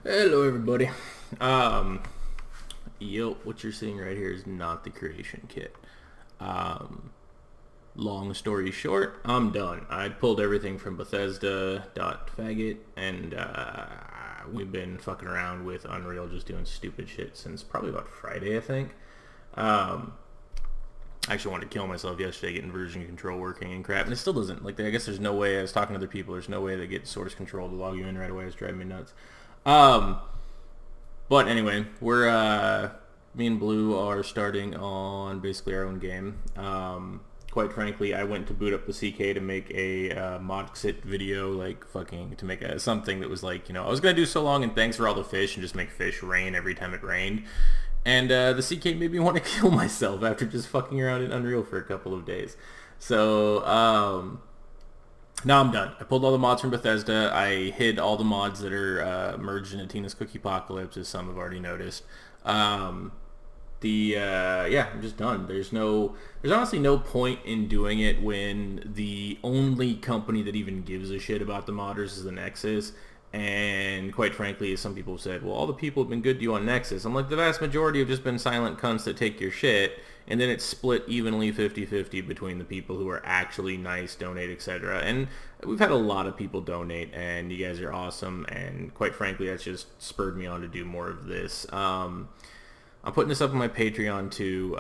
Hello everybody. Um, what you're seeing right here is not the creation kit. Um, Long story short, I'm done. I pulled everything from Bethesda.faggot and we've been fucking around with Unreal just doing stupid shit since probably about Friday, I think. Um, I actually wanted to kill myself yesterday getting version control working and crap, and it still doesn't. Like, I guess there's no way, I was talking to other people, there's no way they get source control to log you in right away. It's driving me nuts. Um, But anyway, me and Blue are starting on basically our own game. Quite frankly, I went to boot up the CK to make a MODXIT video, like fucking, to make something that was like, I was going to do so long and thanks for all the fish and just make fish rain every time it rained. And the CK made me want to kill myself after just fucking around in Unreal for a couple of days. So, now I'm done. I pulled all the mods from Bethesda. I hid all the mods that are merged into Tina's Cookie Apocalypse, as some have already noticed. I'm just done. There's honestly no point in doing it when the only company that even gives a shit about the modders is the Nexus. And quite frankly, as some people have said, well, all the people have been good to you on Nexus. I'm like, the vast majority have just been silent cunts that take your shit, and then it's split evenly 50-50 between the people who are actually nice, donate, etc. And we've had a lot of people donate, and you guys are awesome, and quite frankly, that's just spurred me on to do more of this. I'm putting this up on my Patreon too.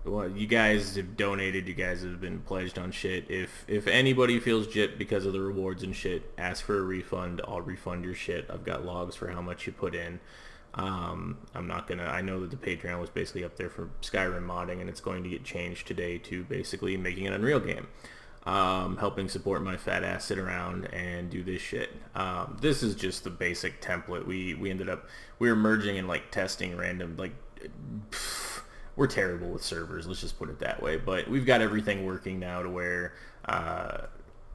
Well, you guys have donated, you guys have been pledged on shit. If anybody feels jit because of the rewards and shit, ask for a refund. I'll refund your shit. I've got logs for how much you put in. I know that the Patreon was basically up there for Skyrim modding, and it's going to get changed today to basically making an Unreal game. Helping support my fat ass sit around and do this shit. This is just the basic template. We were merging and like testing random, like, we're terrible with servers, let's just put it that way. But we've got everything working now to where I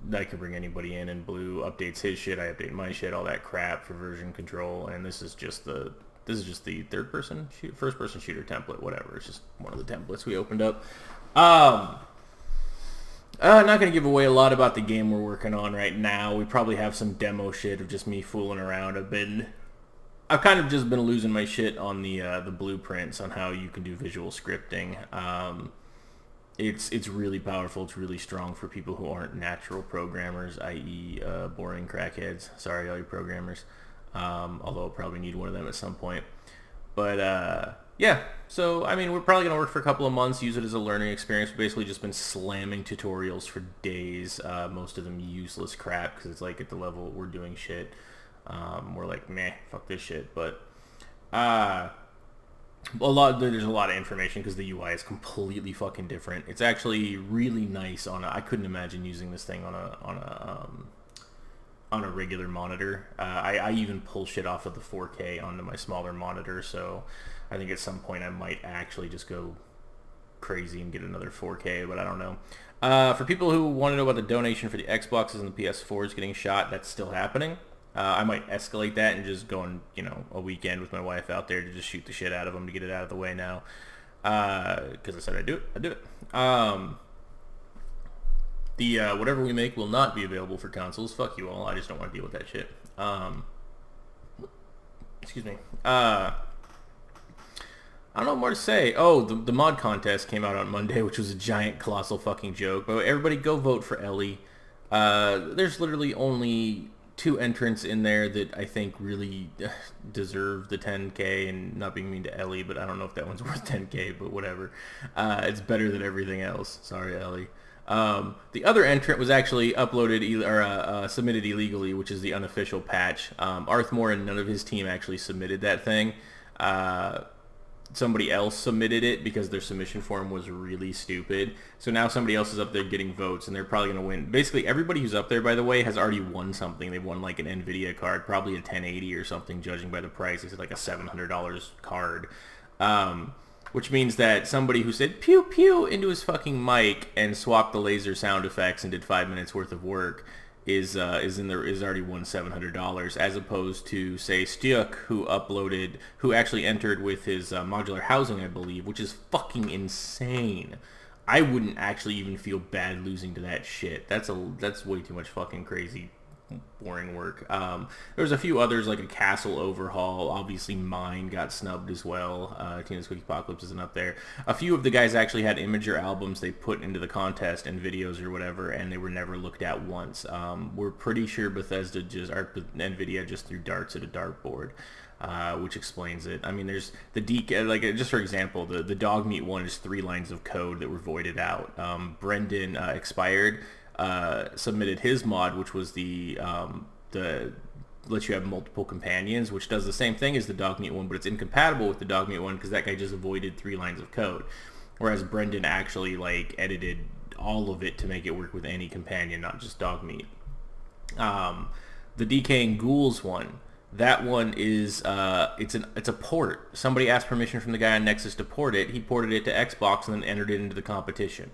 can bring anybody in, and Blue updates his shit, I update my shit, all that crap for version control. And this is just the first person shooter template, whatever. It's just one of the templates we opened up. I'm not going to give away a lot about the game we're working on right now. We probably have some demo shit of just me fooling around. I've kind of just been losing my shit on the blueprints on how you can do visual scripting. It's really powerful. It's really strong for people who aren't natural programmers, i.e. Boring crackheads. Sorry, all you programmers. Although I'll probably need one of them at some point. But yeah, so I mean, we're probably going to work for a couple of months, use it as a learning experience. We've basically just been slamming tutorials for days, most of them useless crap, because it's like at the level we're doing shit. We're like, meh, fuck this shit. But there's a lot of information because the UI is completely fucking different. It's actually really nice I couldn't imagine using this thing on a regular monitor. I even pull shit off of the 4K onto my smaller monitor, so I think at some point I might actually just go crazy and get another 4K, but I don't know. For people who want to know about the donation for the Xboxes and the PS4s getting shot, that's still happening. I might escalate that and just go on, a weekend with my wife out there to just shoot the shit out of them to get it out of the way now. Because I said I'd do it. Whatever we make will not be available for consoles. Fuck you all. I just don't want to deal with that shit. Excuse me. I don't know more to say. Oh, the mod contest came out on Monday, which was a giant, colossal fucking joke. But everybody go vote for Ellie. There's literally only 2 entrants in there that I think really deserve the 10K, and not being mean to Ellie, but I don't know if that one's worth 10K, but whatever. It's better than everything else. Sorry, Ellie. The other entrant was actually submitted illegally, which is the unofficial patch. Arthmore and none of his team actually submitted that thing. Somebody else submitted it because their submission form was really stupid. So now somebody else is up there getting votes, and they're probably going to win. Basically, everybody who's up there, by the way, has already won something. They've won like an NVIDIA card, probably a 1080 or something, judging by the price. It's like a $700 card. Which means that somebody who said pew pew into his fucking mic and swapped the laser sound effects and did 5 minutes worth of work is already won $700, as opposed to, say, Stuck, who actually entered with his modular housing, I believe, which is fucking insane. I wouldn't actually even feel bad losing to that shit. That's way too much fucking crazy boring work. There was a few others, like a castle overhaul. Obviously, mine got snubbed as well. Tina's Cookie Apocalypse isn't up there. A few of the guys actually had Imager albums they put into the contest and videos or whatever, and they were never looked at once. We're pretty sure Bethesda NVIDIA just threw darts at a dartboard. Which explains it. I mean, there's the just for example, the dog meat one is 3 lines of code that were voided out. Brendan Expired submitted his mod, which was the lets you have multiple companions, which does the same thing as the dog meat one, but it's incompatible with the dog meat one because that guy just avoided 3 lines of code. Whereas Brendan actually edited all of it to make it work with any companion, not just dog meat. The Decaying Ghouls one. That one is it's a port. Somebody asked permission from the guy on Nexus to port it. He ported it to Xbox and then entered it into the competition.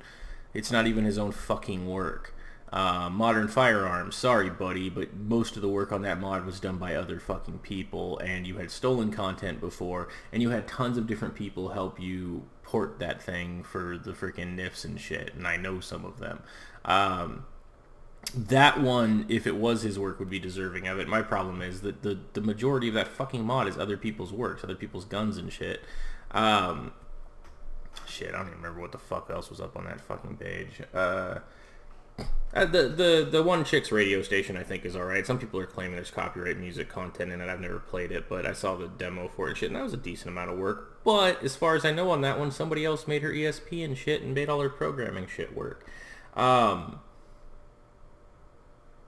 It's not even his own fucking work. Modern Firearms, sorry buddy, but most of the work on that mod was done by other fucking people, and you had stolen content before, and you had tons of different people help you port that thing for the freaking NIFs and shit, and I know some of them. That one, if it was his work, would be deserving of it. My problem is that the majority of that fucking mod is other people's works, other people's guns and shit. Shit, I don't even remember what the fuck else was up on that fucking page. The one chick's radio station I think is alright. Some people are claiming there's copyright music content in it. I've never played it, but I saw the demo for it and shit, and that was a decent amount of work. But as far as I know on that one, somebody else made her ESP and shit and made all her programming shit work.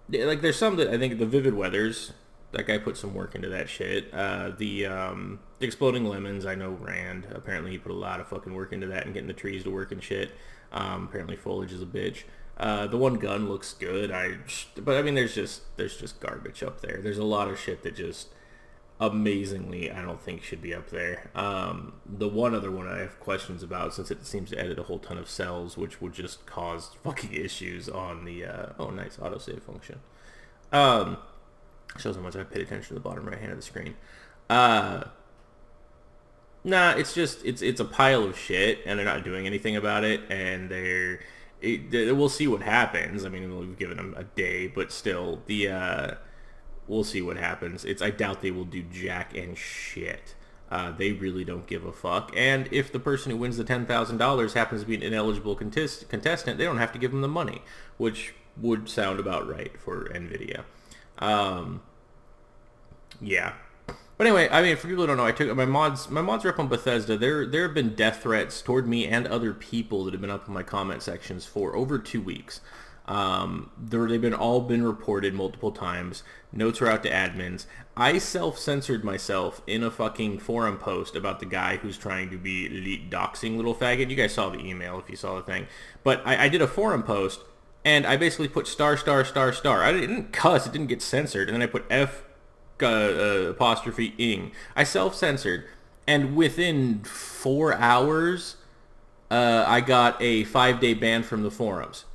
There's some that I think the Vivid Weathers, that guy put some work into that shit. The Exploding Lemons, I know Rand. Apparently he put a lot of fucking work into that and getting the trees to work and shit. Apparently foliage is a bitch. The one gun looks good. But I mean, there's just garbage up there. There's a lot of shit that just amazingly I don't think should be up there. The one other one I have questions about, since it seems to edit a whole ton of cells, which would just cause fucking issues on the nice autosave function. Shows how much I paid attention to the bottom right hand of the screen. It's just it's a pile of shit, and they're not doing anything about it, and we'll see what happens. I mean, we've given them a day, but still, we'll see what happens. I doubt they will do jack and shit. They really don't give a fuck. And if the person who wins the $10,000 happens to be an ineligible contestant, they don't have to give them the money, which would sound about right for NVIDIA. Yeah. But anyway, I mean, for people who don't know, I took my mods are up on Bethesda. There have been death threats toward me and other people that have been up in my comment sections for over 2 weeks. They've all been reported multiple times. Notes are out to admins. I self-censored myself in a fucking forum post about the guy who's trying to be elite doxing little faggot. You guys saw the email if you saw the thing. But I did a forum post, and I basically put *******. I didn't cuss. It didn't get censored. And then I put apostrophe ing. I self-censored, and within 4 hours, I got a 5-day ban from the forums.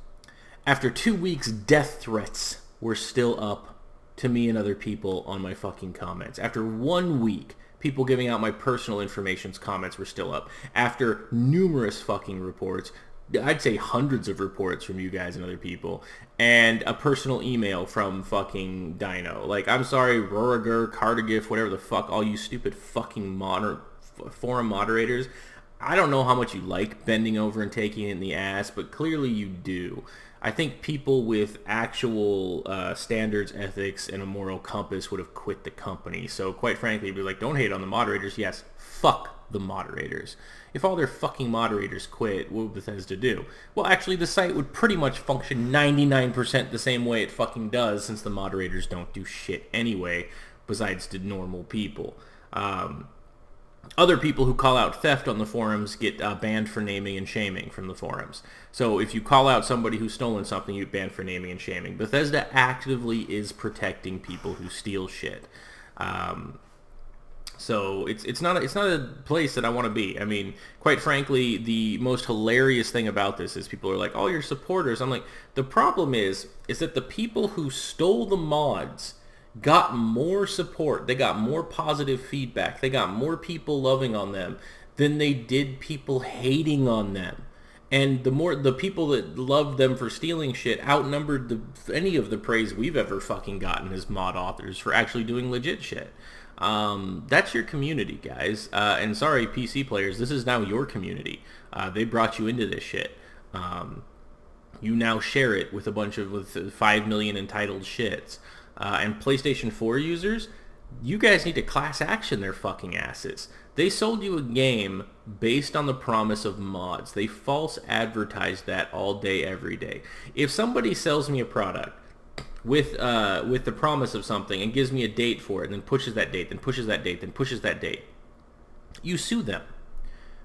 After 2 weeks, death threats were still up to me and other people on my fucking comments. After 1 week, people giving out my personal information's comments were still up. After numerous fucking reports, I'd say hundreds of reports from you guys and other people, and a personal email from fucking Dino. I'm sorry, Roriger, Cardigif, whatever the fuck, all you stupid fucking forum moderators. I don't know how much you like bending over and taking it in the ass, but clearly you do. I think people with actual standards, ethics, and a moral compass would have quit the company. So quite frankly, be like, don't hate on the moderators. Yes, fuck the moderators. If all their fucking moderators quit, what would Bethesda do? Well, actually, the site would pretty much function 99% the same way it fucking does, since the moderators don't do shit anyway, besides to normal people. Other people who call out theft on the forums get banned for naming and shaming from the forums. So if you call out somebody who's stolen something, you get banned for naming and shaming. Bethesda actively is protecting people who steal shit. So it's not a place that I want to be. I mean, quite frankly, the most hilarious thing about this is people are like, "Oh, you're supporters." I'm like, the problem is that the people who stole the mods got more support. They got more positive feedback. They got more people loving on them than they did people hating on them. And the people that love them for stealing shit outnumbered any of the praise we've ever fucking gotten as mod authors for actually doing legit shit. That's your community, guys. And sorry, PC players, this is now your community. They brought you into this shit. You now share it with with 5 million entitled shits. And PlayStation 4 users, you guys need to class action their fucking asses. They sold you a game based on the promise of mods. They false advertised that all day, every day. If somebody sells me a product with the promise of something and gives me a date for it, and then pushes that date, then pushes that date, then pushes that date, you sue them.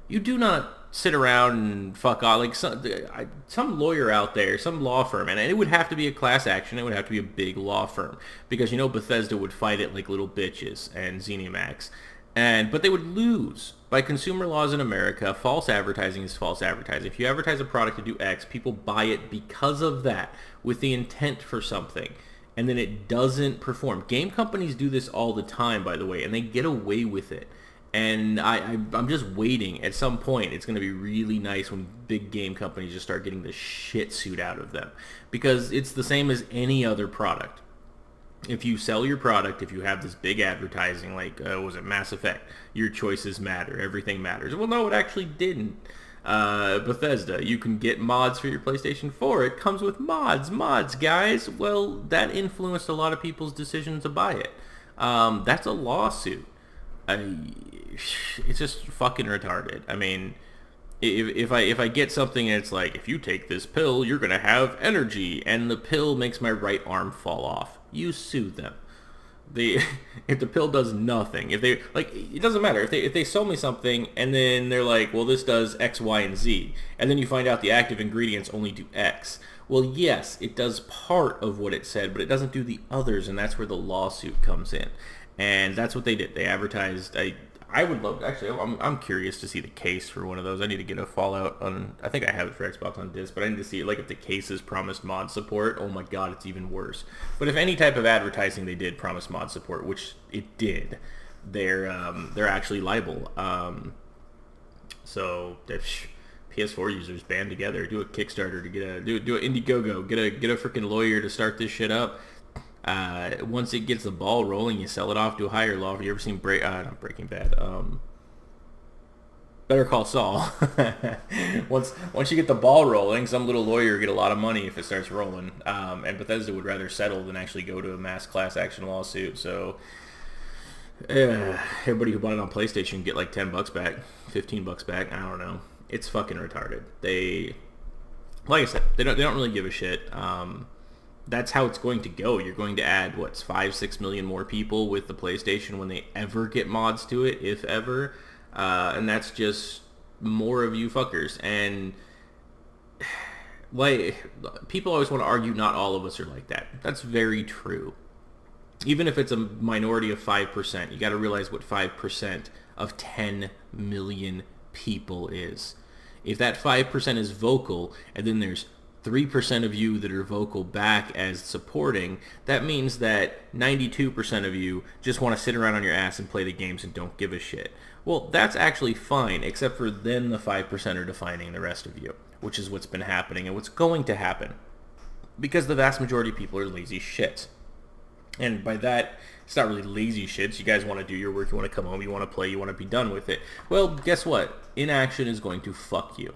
You do not sit around and fuck off like some lawyer out there, some law firm, and it would have to be a class action. It would have to be a big law firm because Bethesda would fight it like little bitches and ZeniMax. But they would lose. By consumer laws in America, false advertising is false advertising. If you advertise a product to do X, people buy it because of that, with the intent for something, and then it doesn't perform. Game companies do this all the time, by the way, and they get away with it. And I'm just waiting. At some point, it's going to be really nice when big game companies just start getting the shit suit out of them. Because it's the same as any other product. If you sell your product, if you have this big advertising like, was it Mass Effect? Your choices matter. Everything matters. Well, no, it actually didn't. Bethesda, you can get mods for your PlayStation 4. It comes with mods, guys. Well, that influenced a lot of people's decision to buy it. That's a lawsuit. It's just fucking retarded. I mean, if I get something and it's like, if you take this pill, you're gonna have energy, and the pill makes my right arm fall off, you sue them. If the pill does nothing, if they it doesn't matter if they sell me something and then they're like, well, this does X, Y, and Z, and then you find out the active ingredients only do X. Well, yes, it does part of what it said, but it doesn't do the others, and that's where the lawsuit comes in. And that's what they did. They advertised. I would love, actually, I'm curious to see the case for one of those. I need to get a Fallout on, I think I have it for Xbox on disc, but I need to see it, like, if the cases promised mod support. Oh my god, it's even worse. But if any type of advertising they did promise mod support, which it did, they're actually liable. So if PS4 users band together, do a Kickstarter to get do an Indiegogo, get a freaking lawyer to start this shit up. Once it gets the ball rolling, you sell it off to a higher law. Have you ever seen not Breaking Bad? Better Call Saul. once you get the ball rolling, some little lawyer will get a lot of money if it starts rolling. And Bethesda would rather settle than actually go to a mass class action lawsuit. So everybody who bought it on PlayStation get like $10 back, $15 back. I don't know. It's fucking retarded. Like I said, they don't really give a shit. That's how it's going to go. You're going to add, 5-6 million more people with the PlayStation when they ever get mods to it, if ever. And that's just more of you fuckers. And people always want to argue not all of us are like that. That's very true. Even if it's a minority of 5%, you got to realize what 5% of 10 million people is. If that 5% is vocal, and then there's 3% of you that are vocal back as supporting, that means that 92% of you just want to sit around on your ass and play the games and don't give a shit. Well, that's actually fine, except for then the 5% are defining the rest of you, which is what's been happening and what's going to happen. Because the vast majority of people are lazy shits. And by that, it's not really lazy shits. You guys want to do your work, you want to come home, you want to play, you want to be done with it. Well, guess what? Inaction is going to fuck you.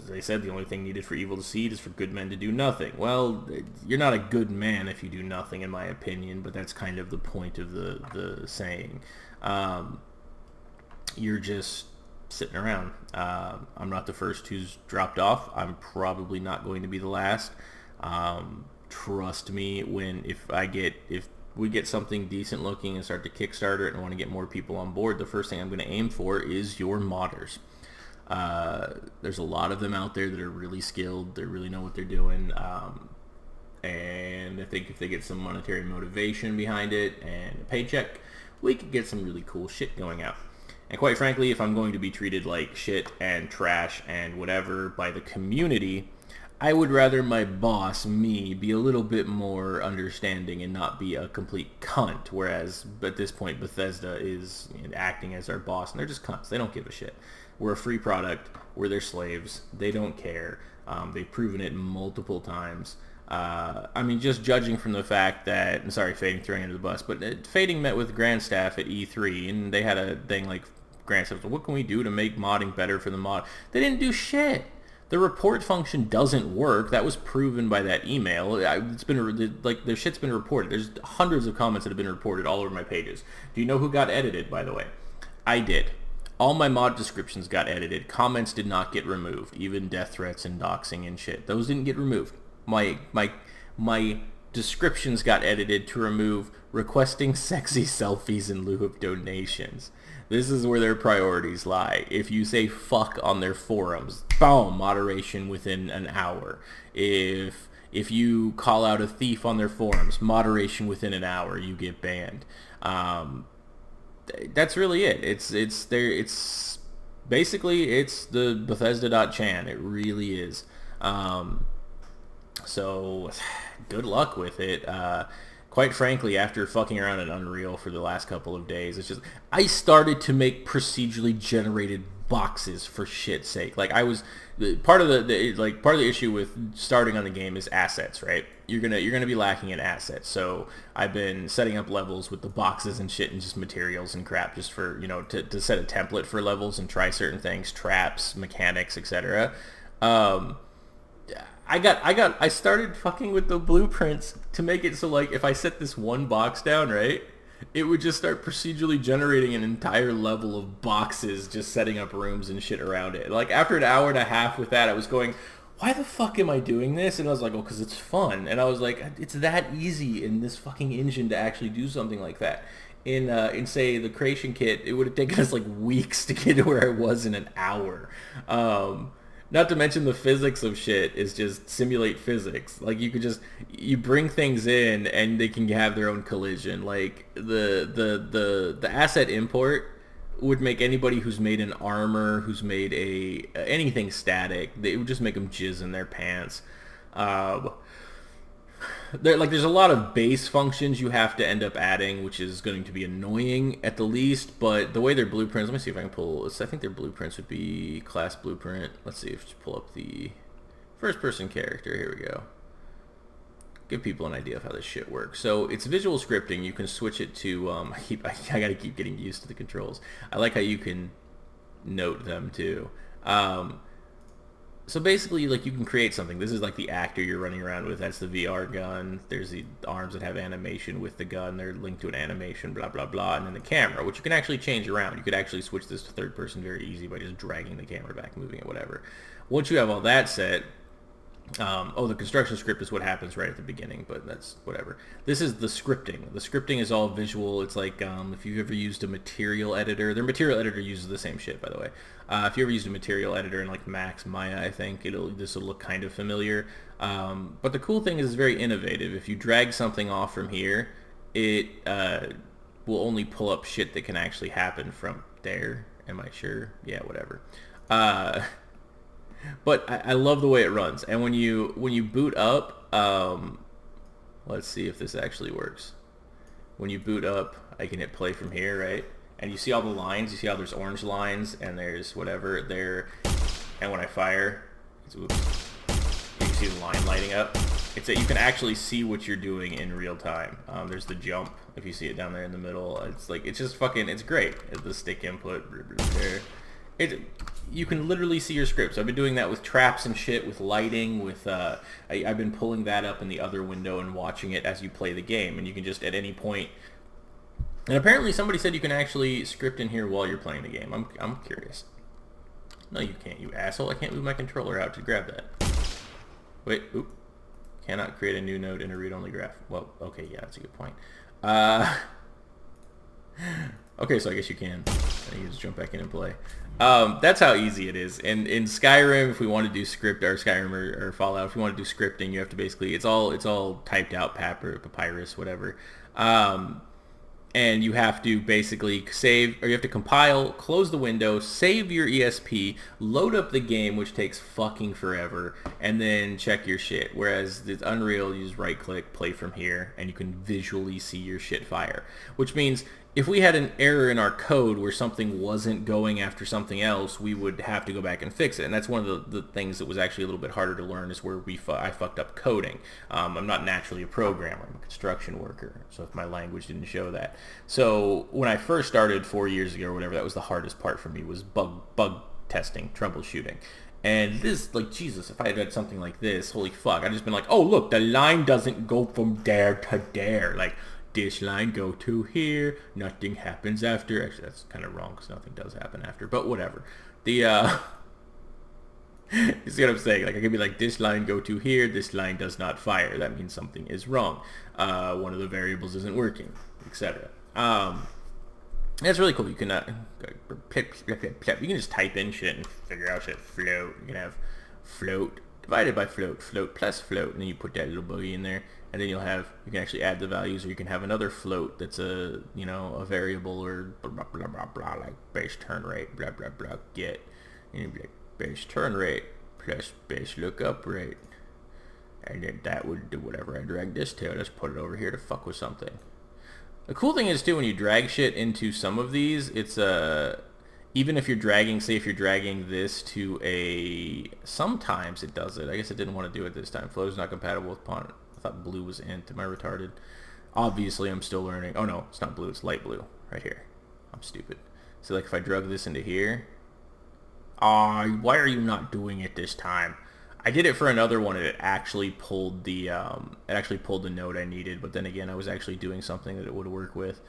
They said the only thing needed for evil to succeed is for good men to do nothing. Well, you're not a good man if you do nothing, in my opinion, but that's kind of the point of the saying. You're just sitting around. I'm not the first who's dropped off. I'm probably not going to be the last. Trust me, if we get something decent looking and start to Kickstarter it and want to get more people on board, the first thing I'm going to aim for is your modders. There's a lot of them out there that are really skilled. They really know what they're doing. And I think if they get some monetary motivation behind it and a paycheck, we could get some really cool shit going out. And quite frankly, if I'm going to be treated like shit and trash and whatever by the community, I would rather my boss, me, be a little bit more understanding and not be a complete cunt. Whereas at this point, Bethesda is acting as our boss, and they're just cunts. They don't give a shit. We're a free product. We're their slaves. They don't care. They've proven it multiple times. I mean, just judging from the fact that, I'm sorry, Fading throwing under the bus, but Fading met with Grandstaff at E3, and they had a thing like, Grandstaff, what can we do to make modding better for the mod? They didn't do shit. The report function doesn't work. That was proven by that email. It's been, like, their shit's been reported. There's hundreds of comments that have been reported all over my pages. Do you know who got edited, by the way? I did. All my mod descriptions got edited. Comments did not get removed. Even death threats and doxing and shit. Those didn't get removed. My descriptions got edited to remove requesting sexy selfies in lieu of donations. This is where their priorities lie. If you say fuck on their forums, boom, moderation within an hour. If you call out a thief on their forums, moderation within an hour, you get banned. That's really it. It's basically it's the Bethesda.chan. It really is. So good luck with it. Quite frankly, after fucking around in Unreal for the last couple of days, it's just, I started to make procedurally generated boxes for shit's sake. Like, I was part of the issue with starting on the game is assets, right? You're gonna be lacking in assets. So I've been setting up levels with the boxes and shit and just materials and crap, just for, to set a template for levels and try certain things, traps, mechanics, etc. I started fucking with the blueprints to make it so, like, if I set this one box down, right, it would just start procedurally generating an entire level of boxes, just setting up rooms and shit around it. Like, after an hour and a half with that, I was going, why the fuck am I doing this? And I was like, oh, because it's fun. And I was like, it's that easy in this fucking engine to actually do something like that. In say, the creation kit, it would have taken us, like, weeks to get to where I was in an hour. Not to mention the physics of shit is just simulate physics. Like, you bring things in and they can have their own collision. Like, the asset import would make anybody who's made an armor, who's made anything static, it would just make them jizz in their pants. There's a lot of base functions you have to end up adding, which is going to be annoying at the least, but the way their blueprints, let me see if I can pull, I think their blueprints would be class blueprint. Let's see if I pull up the first person character. Here we go. Give people an idea of how this shit works. So it's visual scripting. You can switch it to, I gotta keep getting used to the controls. I like how you can note them too. So basically, like, you can create something. This is like the actor you're running around with. That's the VR gun. There's the arms that have animation with the gun. They're linked to an animation, blah, blah, blah. And then the camera, which you can actually change around. You could actually switch this to third person very easy by just dragging the camera back, moving it, whatever. Once you have all that set, the construction script is what happens right at the beginning, but that's whatever. This is the scripting. The scripting is all visual. It's like, if you've ever used a material editor, their material editor uses the same shit, by the way. If you ever used a material editor in, like, Max Maya, I think this will look kind of familiar. But the cool thing is it's very innovative. If you drag something off from here, it will only pull up shit that can actually happen from there. Am I sure? Yeah, whatever. But I love the way it runs. And when you boot up, let's see if this actually works. When you boot up, I can hit play from here, right? And you see all the lines. You see how there's orange lines and there's whatever there. And when I fire, you can see the line lighting up. It's that you can actually see what you're doing in real time. There's the jump, if you see it down there in the middle. It's just fucking, it's great. The stick input there. You can literally see your scripts. I've been doing that with traps and shit, with lighting, with I've been pulling that up in the other window and watching it as you play the game, and you can just at any point. And apparently somebody said you can actually script in here while you're playing the game. I'm curious. No, you can't, you asshole. I can't move my controller out to grab that. Wait, oop. Cannot create a new node in a read-only graph. Well, okay, yeah, that's a good point. Okay, so I guess you can. You just jump back in and play. That's how easy it is. And in Skyrim, if we want to do script, or Skyrim or Fallout, if you want to do scripting, you have to basically, it's all typed out, papyrus, whatever. and you have to basically save, or you have to compile, close the window, save your ESP, load up the game, which takes fucking forever, and then check your shit. Whereas with Unreal, you just right click, play from here, and you can visually see your shit fire. Which means if we had an error in our code where something wasn't going after something else, we would have to go back and fix it. And that's one of the things that was actually a little bit harder to learn, is where I fucked up coding. I'm not naturally a programmer. I'm a construction worker. So if my language didn't show that. So when I first started 4 years ago or whatever, that was the hardest part for me, was bug testing, troubleshooting. And this, like, Jesus, if I had done something like this, holy fuck, I'd just been like, oh, look, the line doesn't go from there to there. Like, this line go to here, nothing happens after. Actually, that's kind of wrong, because nothing does happen after, but whatever. You see what I'm saying? Like, I could be like, this line go to here, this line does not fire. That means something is wrong. One of the variables isn't working, etc. That's really cool. You can you can just type in shit and figure out shit. Float. You can have float divided by float, float plus float, and then you put that little boogie in there, and then you can actually add the values, or you can have another float that's a variable, or blah blah blah blah, like base turn rate, blah blah blah, get, and you'd be like base turn rate plus base lookup rate, and then that would do whatever I drag this to. Let's put it over here to fuck with something. The cool thing is too, when you drag shit into some of these, it's even if you're dragging, say if you're dragging this to sometimes it does it. I guess it didn't want to do it this time. Float is not compatible with pawn. I thought blue was int. Am I retarded? Obviously, I'm still learning. Oh no, it's not blue. It's light blue right here. I'm stupid. So like if I drug this into here, why are you not doing it this time? I did it for another one, and it actually pulled the node I needed. But then again, I was actually doing something that it would work with.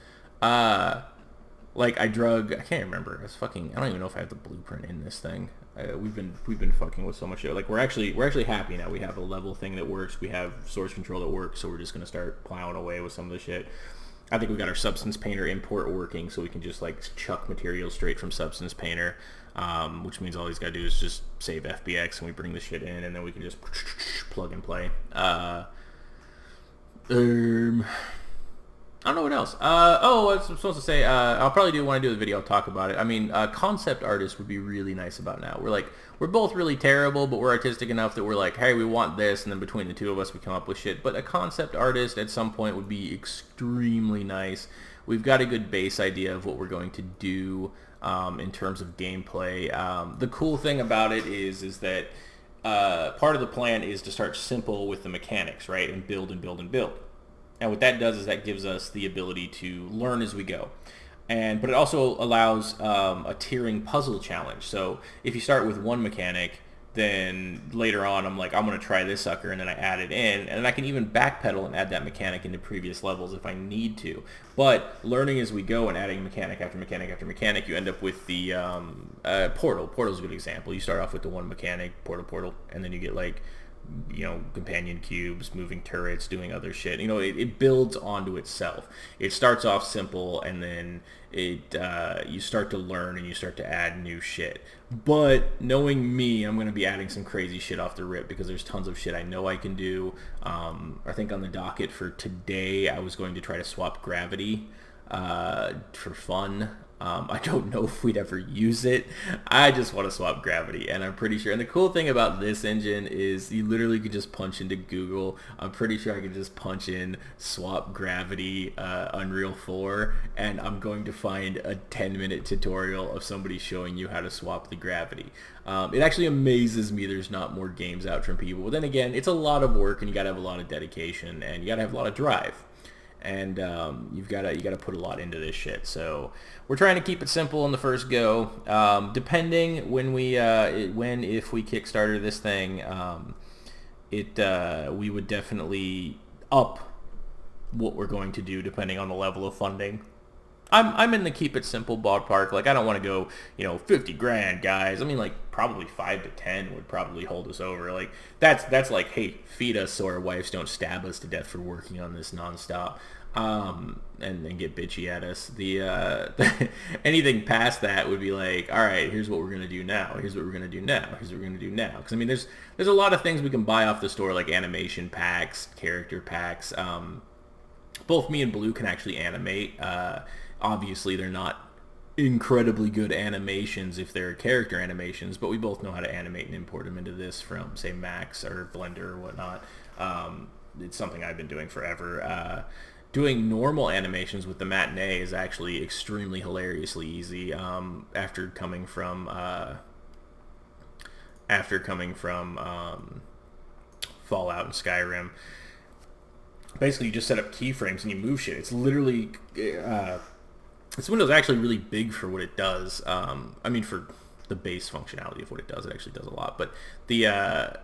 Like I can't remember. I don't even know if I have the blueprint in this thing. We've been fucking with so much shit. Like we're actually happy now. We have a level thing that works. We have source control that works. So we're just gonna start plowing away with some of the shit. I think we got our Substance Painter import working, so we can just like chuck material straight from Substance Painter, which means all he's got to do is just save FBX, and we bring the shit in, and then we can just plug and play. I don't know what else. I was supposed to say, I'll probably want to do the video. I'll talk about it. I mean, concept artists would be really nice about now. We're both really terrible, but we're artistic enough that we're like, hey, we want this, and then between the two of us, we come up with shit. But a concept artist at some point would be extremely nice. We've got a good base idea of what we're going to do in terms of gameplay. The cool thing about it is that part of the plan is to start simple with the mechanics, right, and build and build and build. And what that does is that gives us the ability to learn as we go. But it also allows a tiering puzzle challenge. So if you start with one mechanic, then later on I'm like, I'm going to try this sucker, and then I add it in. And then I can even backpedal and add that mechanic into previous levels if I need to. But learning as we go and adding mechanic after mechanic after mechanic, you end up with the portal. Portal's a good example. You start off with the one mechanic, portal, and then you get like, companion cubes, moving turrets, doing other shit. It builds onto itself. It starts off simple, and then you start to learn, and you start to add new shit. But knowing me, I'm going to be adding some crazy shit off the rip, because there's tons of shit I know I can do. I think on the docket for today, I was going to try to swap gravity for fun. I don't know if we'd ever use it. I just want to swap gravity, and I'm pretty sure. And the cool thing about this engine is you literally could just punch into Google. I'm pretty sure I can just punch in swap gravity Unreal 4, and I'm going to find a 10-minute tutorial of somebody showing you how to swap the gravity. It actually amazes me there's not more games out from people. But then again, it's a lot of work, and you got to have a lot of dedication, and you got to have a lot of drive. And you gotta put a lot into this shit. So we're trying to keep it simple in the first go. Depending if we Kickstarter this thing, we would definitely up what we're going to do depending on the level of funding. I'm in the keep it simple ballpark. Like, I don't want to go, 50 grand, guys. I mean, like, probably 5 to 10 would probably hold us over. Like, that's like, hey, feed us so our wives don't stab us to death for working on this nonstop, and get bitchy at us. Anything past that would be like, all right, here's what we're gonna do now. Here's what we're gonna do now. Here's what we're gonna do now. Because I mean, there's a lot of things we can buy off the store, like animation packs, character packs. both me and Blue can actually animate. Obviously, they're not incredibly good animations if they're character animations, but we both know how to animate and import them into this from, say, Max or Blender or whatnot. It's something I've been doing forever. Doing normal animations with the Matinee is actually extremely hilariously easy. After coming from Fallout and Skyrim, basically you just set up keyframes and you move shit. It's literally this window's actually really big for what it does. I mean, for the base functionality of what it does, it actually does a lot. But the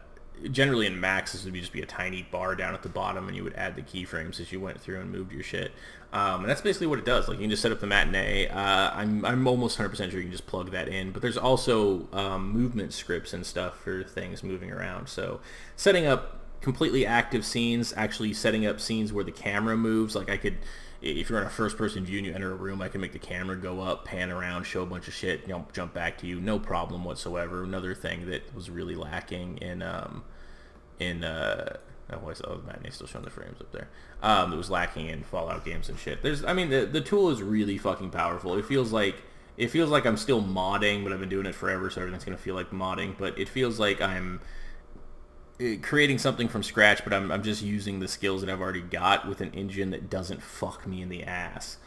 generally in Max, this would just be a tiny bar down at the bottom, and you would add the keyframes as you went through and moved your shit. And that's basically what it does. Like, you can just set up the Matinee. I'm almost 100% sure you can just plug that in. But there's also movement scripts and stuff for things moving around. So setting up completely active scenes, actually setting up scenes where the camera moves. Like, I could, if you're in a first-person view and you enter a room, I can make the camera go up, pan around, show a bunch of shit, you know, jump back to you, no problem whatsoever. Another thing that was really lacking in the Matinee's still showing the frames up there. It was lacking in Fallout games and shit. The tool is really fucking powerful. It feels like I'm still modding, but I've been doing it forever, so everything's gonna feel like modding. But it feels like I'm creating something from scratch, but I'm just using the skills that I've already got with an engine that doesn't fuck me in the ass,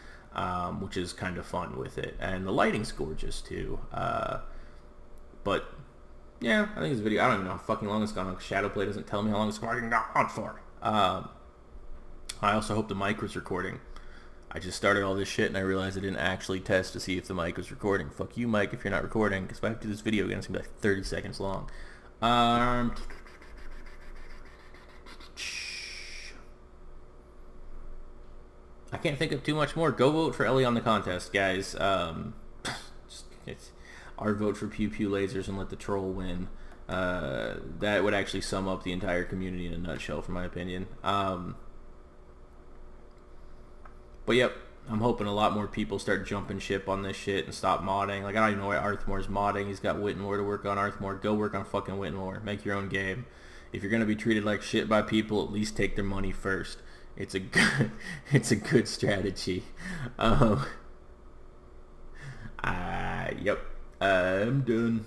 which is kind of fun with it. And the lighting's gorgeous too. But yeah, I think this video, I don't even know how fucking long it's gone on. Shadowplay doesn't tell me how long it's fucking gone for. I also hope the mic was recording. I just started all this shit and I realized I didn't actually test to see if the mic was recording. Fuck you, Mike, if you're not recording, because if I have to do this video again, it's gonna be like 30 seconds long. I can't think of too much more. Go vote for Ellie on the contest, guys. It's our vote for Pew Pew Lasers and let the troll win. That would actually sum up the entire community in a nutshell, for my opinion. But yep, I'm hoping a lot more people start jumping ship on this shit and stop modding. Like, I don't even know why Arthmore's modding. He's got Whitmore to work on. Arthmore, go work on fucking Whitmore. Make your own game. If you're gonna be treated like shit by people, at least take their money first. It's a good strategy. Yep. I'm done.